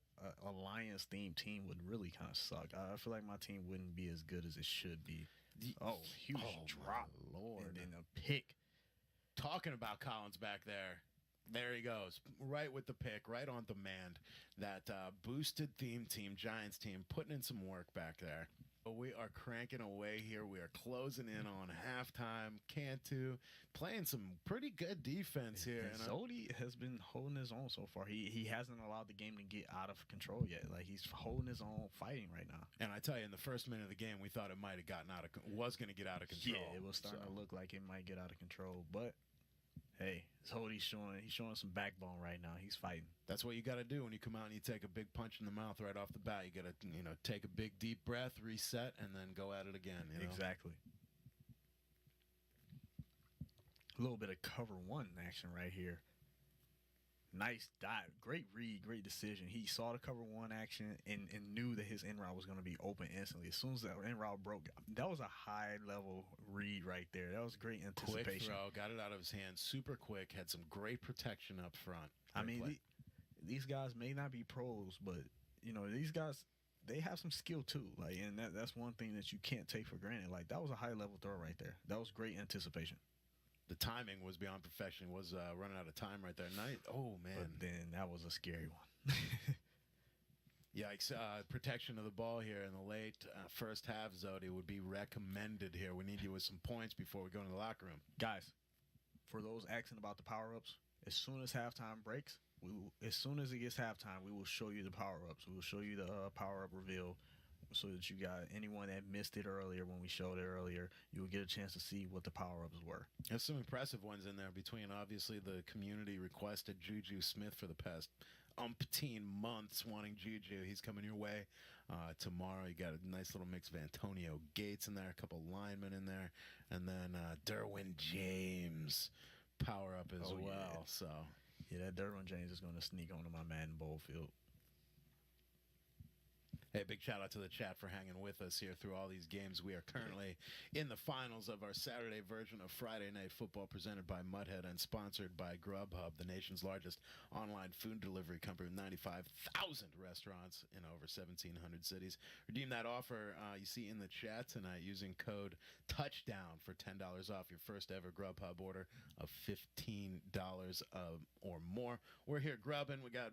a Lions themed team would really kind of suck. I feel like my team wouldn't be as good as it should be. Huge drop. Lord. And then a pick. Talking about Collins back there. There he goes. Right with the pick, right on demand. That boosted theme team, Giants team, putting in some work back there. We are cranking away here. We are closing in on halftime. Cantu playing some pretty good defense here. And Zodi has been holding his own so far. He hasn't allowed the game to get out of control yet. Like, he's holding his own, fighting right now. And I tell you, in the first minute of the game, we thought it might have was going to get out of control. Yeah, it was starting to look like it might get out of control. But Hey, Zody's showing some backbone right now. He's fighting. That's what you got to do when you come out and you take a big punch in the mouth right off the bat. You got to, take a big deep breath, reset, and then go at it again. Exactly. A little bit of cover one action right here. Nice dive. Great read. Great decision. He saw the cover one action and knew that his in route was going to be open instantly. As soon as that in route broke, that was a high level read right there. That was great anticipation. Quick throw. Got it out of his hands super quick. Had some great protection up front. I mean, these guys may not be pros, but, these guys, they have some skill too. Like, and that's one thing that you can't take for granted. Like, that was a high level throw right there. That was great anticipation. The timing was beyond perfection. Was running out of time right there. Oh, man. But then that was a scary one. Yikes. Protection of the ball here in the late first half, Zodi, would be recommended here. We need you with some points before we go into the locker room. Guys, for those asking about the power-ups, as soon as halftime breaks, as soon as it gets halftime, we will show you the power-ups. We will show you the power-up reveal so that you got anyone that missed it earlier when we showed it earlier, you will get a chance to see what the power-ups were. There's some impressive ones in there between, obviously, the community requested Juju Smith for the past umpteen months wanting Juju. He's coming your way tomorrow. You got a nice little mix of Antonio Gates in there, a couple linemen in there, and then Derwin James power-up as well. Yeah. So, yeah, that Derwin James is going to sneak onto my Madden Bowl field. Hey, big shout out to the chat for hanging with us here through all these games. We are currently in the finals of our Saturday version of Friday Night Football presented by Muthead and sponsored by Grubhub, the nation's largest online food delivery company with 95,000 restaurants in over 1,700 cities. Redeem that offer you see in the chat tonight using code TOUCHDOWN for $10 off your first ever Grubhub order of $15 or more. We're here grubbing. We got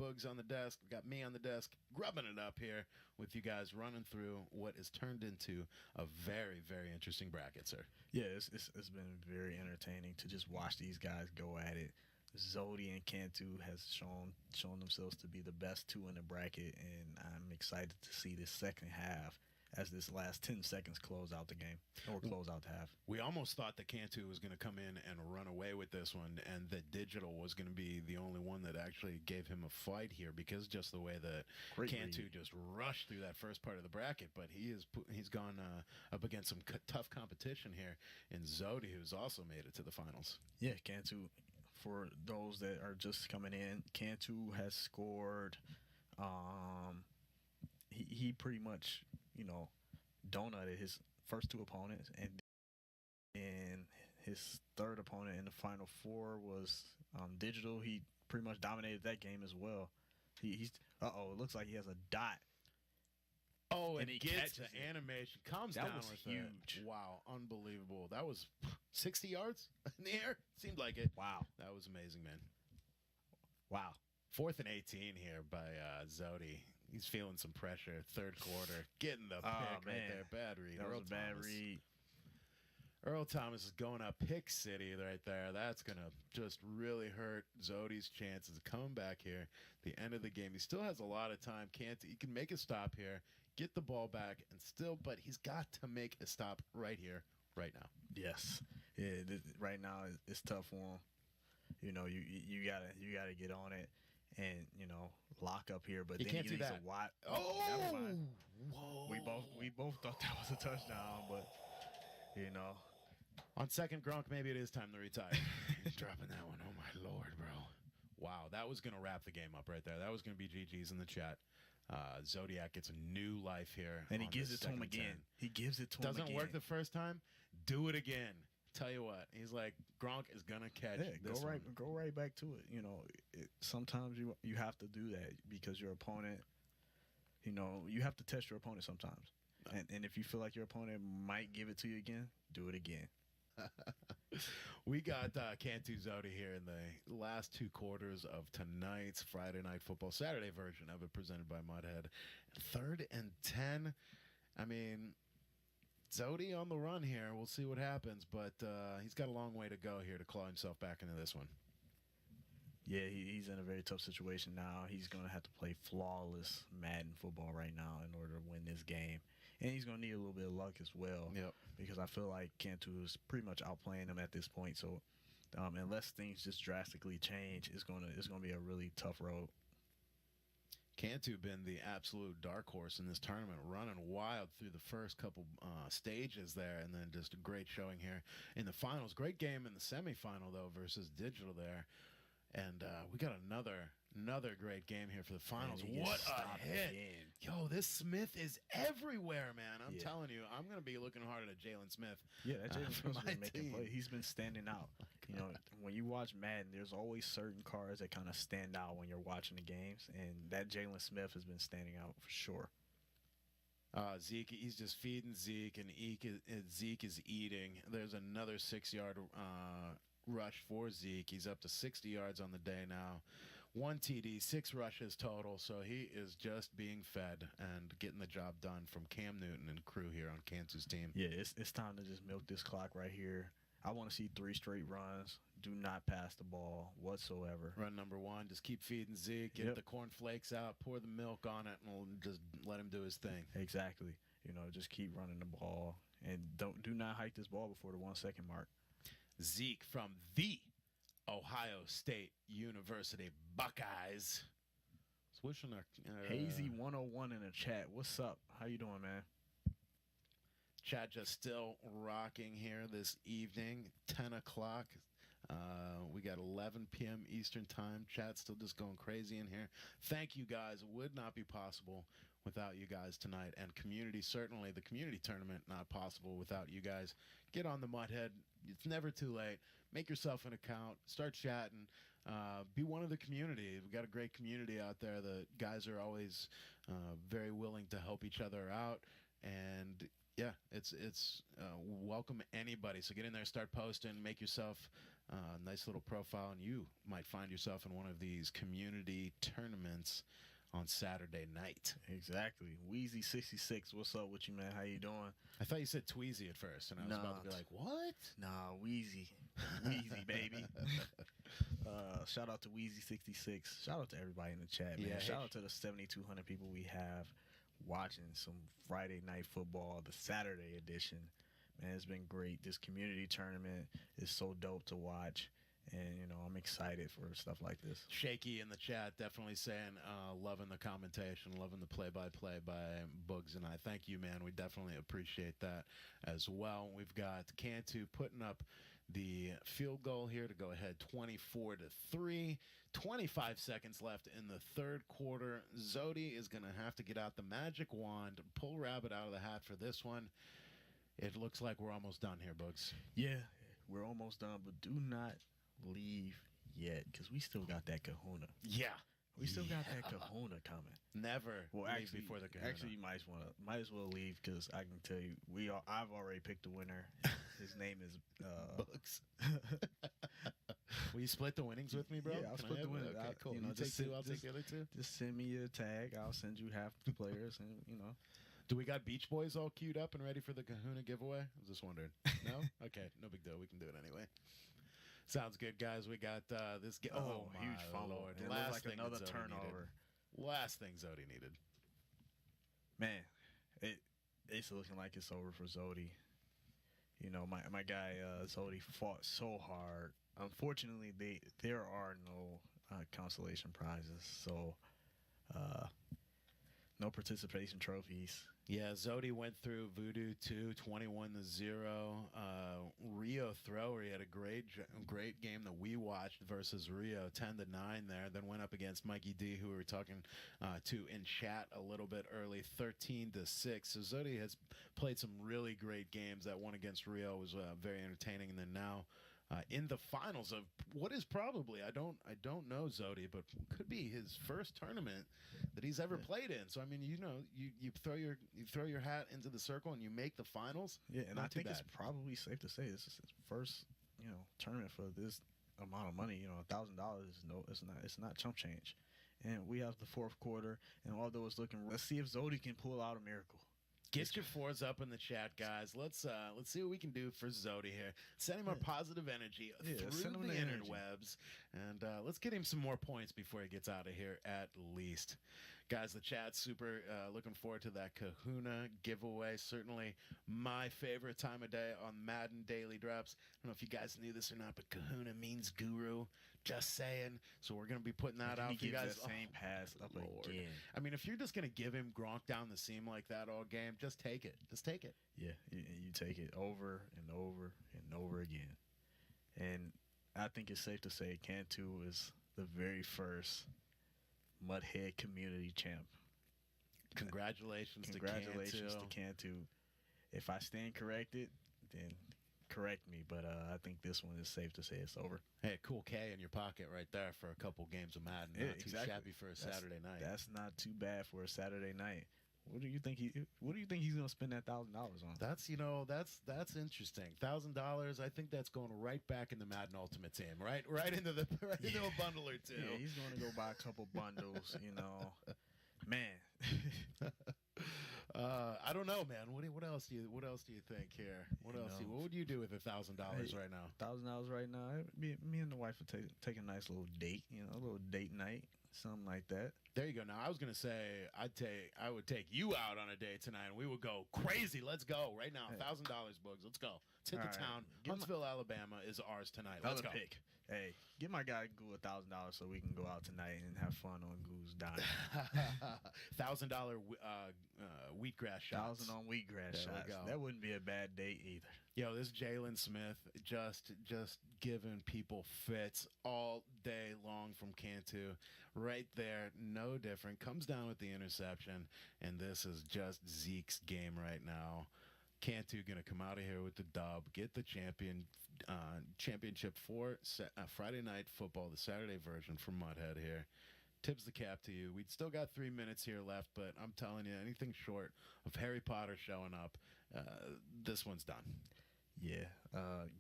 Boogs on the desk. We got me on the desk grubbing it up here with you guys running through what is turned into a very, very interesting bracket, sir. Yeah, it's been very entertaining to just watch these guys go at it. Zodi and Cantu has shown themselves to be the best two in the bracket, and I'm excited to see this second half as this last 10 seconds close out the game or close out the half. We almost thought that Cantu was going to come in and run away with this one, and that Digital was going to be the only one that actually gave him a fight here because just the way that Cantu just rushed through that first part of the bracket. But he's gone up against some tough competition here in Zodi, who's also made it to the finals. Yeah, Cantu. For those that are just coming in, Cantu has scored. He pretty much, donutted his first two opponents, and his third opponent in the final four was Digital. He pretty much dominated that game as well. It looks like he has a dot. Oh, and he gets the animation. Comes down with huge. That. Wow, unbelievable. That was 60 yards in the air. Seemed like it. Wow. That was amazing, man. Wow. 4th and 18 here by Zodi. He's feeling some pressure. Third quarter. Getting the pick right there. Bad read. That was a bad read. Earl Thomas is going up pick city right there. That's going to just really hurt Zodi's chances of coming back here. The end of the game. He still has a lot of time. He can make a stop here, get the ball back, but he's got to make a stop right here, right now. Yes. Yeah, right now it's tough for him. You gotta get on it and lock up here. But he then can't do that. Whoa! Whoa! We both thought that was a touchdown, but on second Gronk, maybe it is time to retire. He's dropping that one. Oh my Lord, bro! Wow, that was gonna wrap the game up right there. That was gonna be GG's in the chat. Zodiac gets a new life here, and he gives it to him again. He gives it to him again. Doesn't work the first time. Do it again. Tell you what, he's like, Gronk is gonna catch this one. Go right back to it. Sometimes you have to do that because your opponent, you have to test your opponent sometimes. And if you feel like your opponent might give it to you again, do it again. We got Cantu Zodi here in the last two quarters of tonight's Friday Night Football Saturday version of it, presented by Muthead. 3rd and 10. I mean, Zodi on the run here. We'll see what happens, but he's got a long way to go here to claw himself back into this one. Yeah, he's in a very tough situation now. He's going to have to play flawless Madden football right now in order to win this game. And he's going to need a little bit of luck as well. Yep. Because I feel like Cantu is pretty much outplaying him at this point. So Unless things just drastically change, it's gonna be a really tough road. Cantu been the absolute dark horse in this tournament, running wild through the first couple stages there, and then just a great showing here in the finals. Great game in the semifinal though versus Digital there, and we got another great game here for the finals. What a hit! Yo, this Smith is everywhere, man. I'm telling you, I'm gonna be looking hard at Jalen Smith. Yeah, that Jalen Smith's been making play. He's been standing out. You know, when you watch Madden, there's always certain cards that kind of stand out when you're watching the games, and that Jalen Smith has been standing out for sure. Zeke, he's just feeding Zeke, and Zeke is eating. There's another 6-yard rush for Zeke. He's up to 60 yards on the day now. 1 TD, 6 rushes total, so he is just being fed and getting the job done from Cam Newton and crew here on Kansas team. Yeah, it's time to just milk this clock right here. I want to see 3 straight runs. Do not pass the ball whatsoever. Run number 1, just keep feeding Zeke, get the cornflakes out, pour the milk on it, and we'll just let him do his thing. Exactly. You know, just keep running the ball, and do not hike this ball before the 1 second mark. Zeke from the Ohio State University Buckeyes. Swishing a Hazy 101 in the chat. What's up? How you doing, man? Chat just still rocking here this evening. 10 o'clock. We got 11 p.m. Eastern time. Chat still just going crazy in here. Thank you guys. Would not be possible without you guys tonight. And community, certainly the community tournament, not possible without you guys. Get on the Muthead. It's never too late. Make yourself an account. Start chatting. Be one of the community. We've got a great community out there. The guys are always very willing to help each other out. And yeah, it's welcome anybody. So get in there, start posting, make yourself a nice little profile, and you might find yourself in one of these community tournaments on Saturday night. Exactly. Wheezy66, what's up with you, man? How you doing? I thought you said Tweezy at first, and I was about to be like, what? Nah, Wheezy. Wheezy, baby. Shout out to Wheezy66. Shout out to everybody in the chat, man. Shout out to the 7,200 people we have watching some Friday night football, the Saturday edition. Man, it's been great. This community tournament is so dope to watch. And, you know, I'm excited for stuff like this. Shaky in the chat definitely saying, loving the commentation, loving the play-by-play by Bugs and I. Thank you, man. We definitely appreciate that as well. We've got Cantu putting up the field goal here to go ahead 24-3. 25 seconds left in the third quarter. Zodi is going to have to get out the magic wand, pull rabbit out of the hat for this one. It looks like we're almost done here, Bugs. Yeah, we're almost done, but do not leave yet, because we still got that kahuna. Yeah. We still got that kahuna coming. Never leave before the kahuna. Actually, you might as well leave, because I can tell you, I've already picked a winner. His name is Bugs. Will you split the winnings with me, bro? Yeah, I'll split the winnings. Okay, cool. You know, you take 2, I'll take the other 2. Just send me a tag. I'll send you half the players, and you know. Do we got Beach Boys all queued up and ready for the kahuna giveaway? I was just wondering. No? Okay, no big deal. We can do it anyway. Sounds good, guys. We got this. Huge fumble. Lord. It Last looks like another turnover. Last thing Zodi needed. Man, it's looking like it's over for Zodi. You know, my guy Zodi fought so hard. Unfortunately, there are no consolation prizes, so no participation trophies. Yeah, Zodi went through Voodoo 2, 21-0. Rio Thrower, he had a great game that we watched versus Rio, 10-9 there. Then went up against Mikey D, who we were talking to in chat a little bit early, 13-6. So Zodi has played some really great games. That one against Rio was very entertaining. And then now in the finals of what is probably, I don't know Zodi, but could be his first tournament that he's ever played in. So I mean, you know, you throw your hat into the circle and you make the finals. Yeah, and I think it's probably safe to say this is his first, you know, tournament for this amount of money. You know, $1,000 it's not chump change. And we have the fourth quarter, and although it's looking, let's see if Zodi can pull out a miracle. Get your 4s up in the chat, guys. Let's see what we can do for Zodi here. Send him our positive energy through the interwebs, and let's get him some more points before he gets out of here at least. Guys, the chat's super looking forward to that Kahuna giveaway. Certainly my favorite time of day on Madden Daily Drops. I don't know if you guys knew this or not, but Kahuna means guru. Just saying. So we're going to be putting that out for you guys. That same pass up again. I mean, if you're just going to give him Gronk down the seam like that all game, just take it. Just take it. Yeah, you take it over and over and over again. And I think it's safe to say Cantu is the very first Muthead Community Champ. Congratulations to Cantu. If I stand corrected, then correct me, but I think this one is safe to say it's over. Hey, cool K in your pocket right there for a couple games of Madden. Not too shabby for a Saturday night. That's not too bad for a Saturday night. What do you think he's gonna spend that $1,000 on? That's interesting. $1,000. I think that's going right back in the Madden Ultimate Team. Right into into a bundle or two. Yeah, he's gonna go buy a couple bundles. Man. I don't know, man. What else do you think here? What would you do with $1,000 right now? $1,000 right now. Me and the wife would take a nice little date. A little date night, something like that. There you go. Now I was gonna say I would take you out on a date tonight, and we would go crazy. Let's go right now. $1,000, Bugs. Let's go. Let's hit the town. Huntsville, Alabama is ours tonight. Let's go. Pick. Hey, give my guy Goo $1,000 so we can go out tonight and have fun on Goo's dime. $1,000 wheatgrass shots. 1,000 on wheatgrass shots. That wouldn't be a bad date either. Yo, this Jalen Smith just giving people fits all day long from Cantu. Right there, no different. Comes down with the interception, and this is just Zeke's game right now. Cantu going to come out of here with the dub, get the championship for Friday Night Football, the Saturday version for Muthead here. Tips the cap to you. We'd still got 3 minutes here left, but I'm telling you, anything short of Harry Potter showing up, this one's done. Yeah,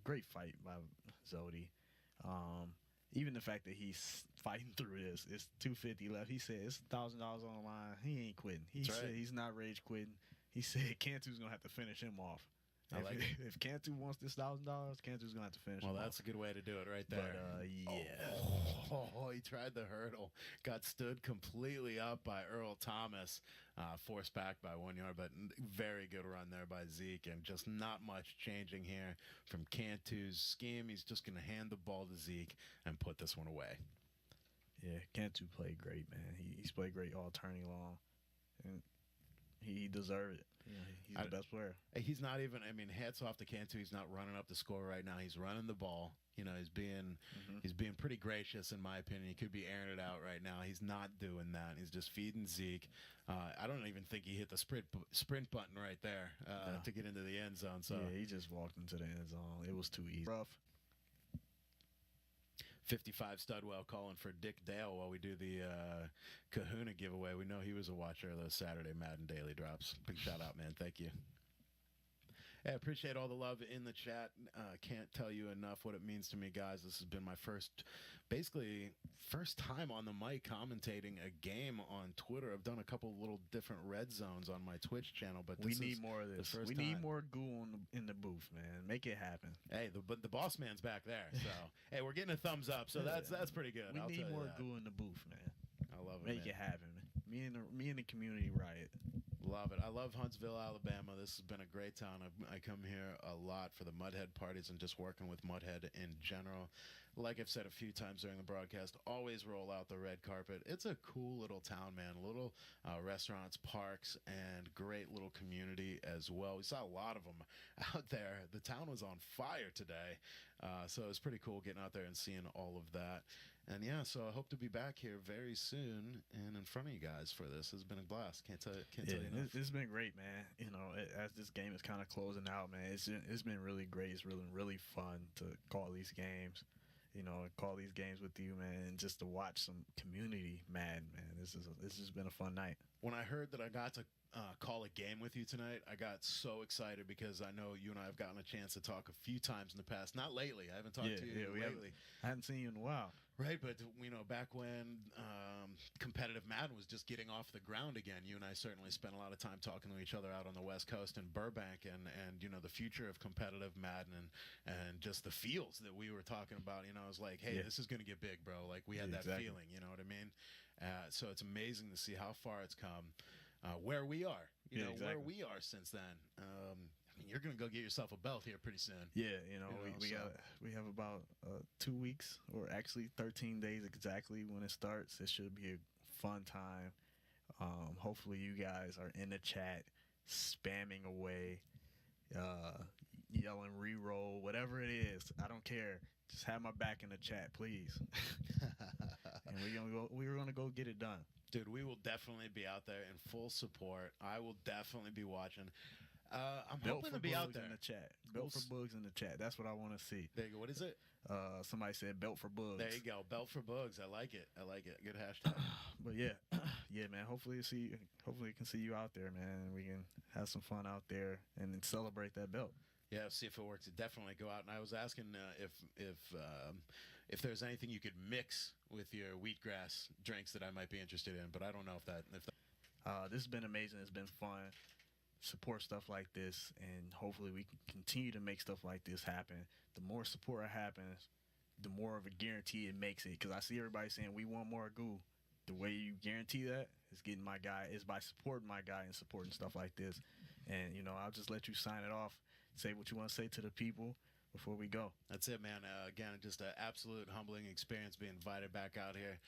great fight by Zodi. Even the fact that he's fighting through this, it's 250 left. He said it's $1,000 on the line. He ain't quitting. He said he's not rage quitting. He said Cantu's gonna have to finish him off. If Cantu wants this $1,000, Cantu's gonna have to finish him off. Well, that's a good way to do it right there. But, yeah. He tried the hurdle. Got stood completely up by Earl Thomas. Forced back by 1 yard, but very good run there by Zeke. And just not much changing here from Cantu's scheme. He's just going to hand the ball to Zeke and put this one away. Yeah, Cantu played great, man. He's played great all turning long. And he deserved it. He's the best player. He's not even, hats off to Cantu. He's not running up the score right now. He's running the ball. He's being pretty gracious, in my opinion. He could be airing it out right now. He's not doing that. He's just feeding Zeke. I don't even think he hit the sprint button right there to get into the end zone. So yeah, he just walked into the end zone. It was too easy. Rough. 55 Studwell calling for Dick Dale while we do the Kahuna giveaway. We know he was a watcher of those Saturday Madden Daily Drops. Big shout out, man. Thank you. Hey, I appreciate all the love in the chat. Can't tell you enough what it means to me, guys. This has been my first time on the mic commentating a game on Twitter. I've done a couple little different red zones on my Twitch channel, but we need more of this. We need more goo in the booth, man. Make it happen. Hey, the boss man's back there, so hey, we're getting a thumbs up. So that's pretty good. We need more goo in the booth, man. I love it. Make it happen. Me and the community riot. Love it. I love Huntsville, Alabama. This has been a great town. I come here a lot for the Muthead parties and just working with Muthead in general. Like I've said a few times during the broadcast, always roll out the red carpet. It's a cool little town, man. Little restaurants, parks, and great little community as well. We saw a lot of them out there. The town was on fire today, so it was pretty cool getting out there and seeing all of that. And yeah, so I hope to be back here very soon and in front of you guys for this. It's been a blast. Can't tell you enough. It's been great, man. As this game is kind of closing out, man, it's been really great. It's really fun to call these games. Call these games with you, man, and just to watch some community Madden, man. This has been a fun night. When I heard that I got to call a game with you tonight, I got so excited because I know you and I have gotten a chance to talk a few times in the past. Not lately. I haven't talked to you lately. I haven't seen you in a while. Right, but back when competitive Madden was just getting off the ground again, you and I certainly spent a lot of time talking to each other out on the West Coast in Burbank, and the future of competitive Madden and just the feels that we were talking about. I was like, hey, this is going to get big, bro. Like we had that feeling, you know what I mean? So it's amazing to see how far it's come, where we are, where we are since then. I mean, you're going to go get yourself a belt here pretty soon. Yeah, we have about 2 weeks, or actually 13 days exactly when it starts. It should be a fun time. Hopefully you guys are in the chat, spamming away, yelling re-roll, whatever it is. I don't care. Just have my back in the chat, please. And we're gonna go get it done. Dude, we will definitely be out there in full support. I will definitely be watching. I'm hoping to be out there in the chat. Belt for Bugs in the chat. That's what I want to see. There you go. What is it? Somebody said belt for Bugs. There you go. Belt for Bugs. I like it. Good hashtag. But yeah, man. Hopefully we can see you out there, man. And we can have some fun out there and then celebrate that belt. Yeah, see if it works. Definitely go out. And I was asking if there's anything you could mix with your wheatgrass drinks that I might be interested in, but I don't know if that. This has been amazing. It's been fun. Support stuff like this, and hopefully we can continue to make stuff like this happen. The more support happens, the more of a guarantee it makes it. Because I see everybody saying we want more goo. The way you guarantee that is getting my guy, is by supporting my guy and supporting stuff like this. And I'll just let you sign it off. Say what you want to say to the people before we go. That's it, man. Again, just an absolute humbling experience being invited back out here.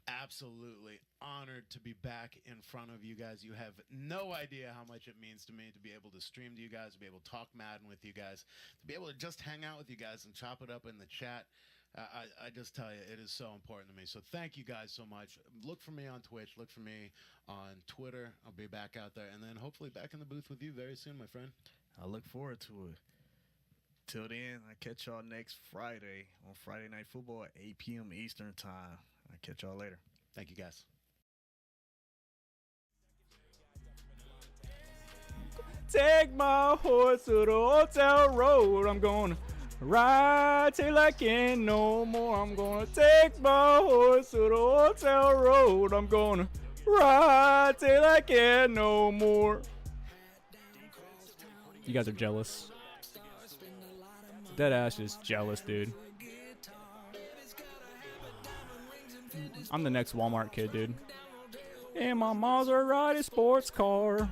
Absolutely honored to be back in front of you guys. You have no idea how much it means to me to be able to stream to you guys, to be able to talk Madden with you guys, to be able to just hang out with you guys and chop it up in the chat. I just tell you, it is so important to me. So thank you guys so much. Look for me on Twitch. Look for me on Twitter. I'll be back out there. And then hopefully back in the booth with you very soon, my friend. I look forward to it. Till then, I catch y'all next Friday on Friday Night Football at 8 p.m. Eastern Time. I'll catch y'all later. Thank you, guys. Take my horse to the hotel road. I'm gonna ride till I can't no more. I'm gonna take my horse to the hotel road. I'm gonna ride till I can't no more. You guys are jealous. Deadass is jealous, dude. I'm the next Walmart kid, dude. And my Maserati sports car.